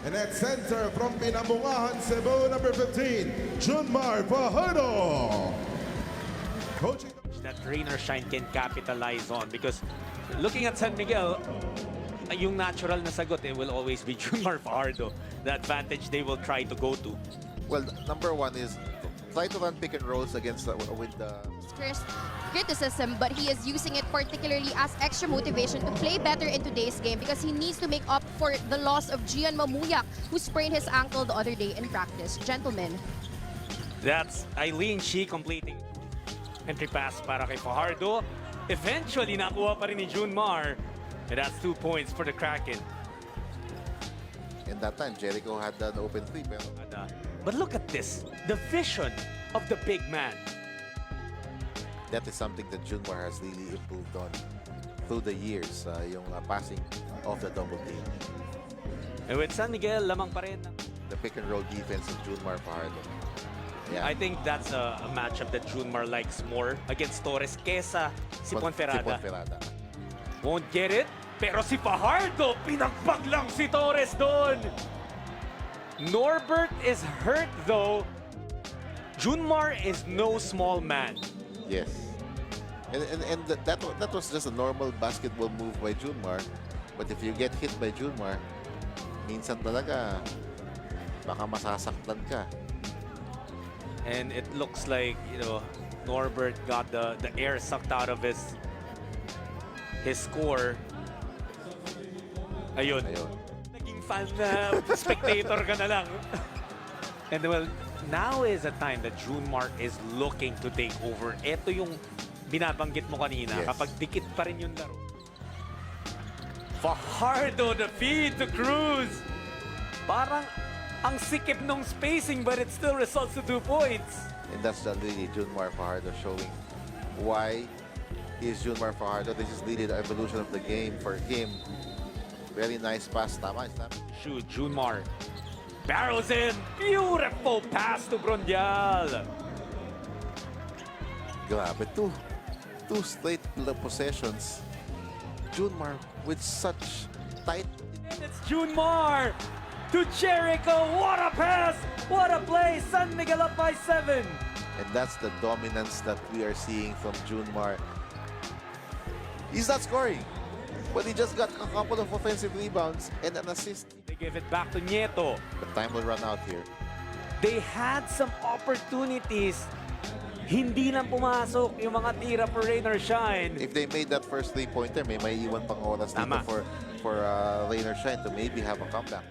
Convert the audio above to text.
And at center from Pinambungahan, Cebu, number 15, Mar Fajardo. Coaching that Rain or Shine can capitalize on, because looking at San Miguel, yung natural na sagot will always be Mar Fajardo. The advantage they will try to go to. Well, number one is try to run pick and rolls against with the criticism, but he is using it particularly as extra motivation to play better in today's game because he needs to make up for the loss of Gian Mamuyak, who sprained his ankle the other day in practice. Gentlemen. That's Eileen Shi completing entry pass para kay Fajardo. Eventually, nakuha pa rin ni Junmar. And that's 2 points for the Kraken. In that time, Jericho had an open three. But look at this, the vision of the big man. That is something that Junmar has really improved on through the years, yung passing of the double team. And with San Miguel, lamang pa rin. The pick and roll defense of Junmar Fajardo. Yeah. I think that's a matchup that Junmar likes more against Torres kesa si Ponferrada. Won't get it, pero si Fajardo, pinagpag lang si Torres doon. Norbert is hurt though. Junmar is no small man. Yes. And that was just a normal basketball move by Junmar. But if you get hit by Junmar, minsan talaga baka masasaktan ka. And it looks like, Norbert got the air sucked out of his score. Ayun. Naging fan na spectator ka na lang. And well, now is a time that Junmar is looking to take over. Ito yung binabanggit mo kanina. Yes. Kapag dikit pa rin yung laro. Fajardo, the feed to Cruz. Parang ang sikip nung spacing, but it still results to 2 points. And that's really Junmar Fajardo showing why he is Junmar Fajardo. This is really the evolution of the game for him. Very nice pass. Tama. Shoot, Junmar barrels in. Beautiful pass to Brondial. Grabe, two straight possessions. Junmar with such tight. And it's Junmar to Jericho. What a pass! What a play! San Miguel up by 7. And that's the dominance that we are seeing from Junmar. He's not scoring, but he just got a couple of offensive rebounds and an assist. They give it back to Nieto. The time will run out here. They had some opportunities. Hindi lang pumasok yung mga tira for Rain or Shine. If they made that first three-pointer, may iwan pang oras dito for Rain or Shine to maybe have a comeback.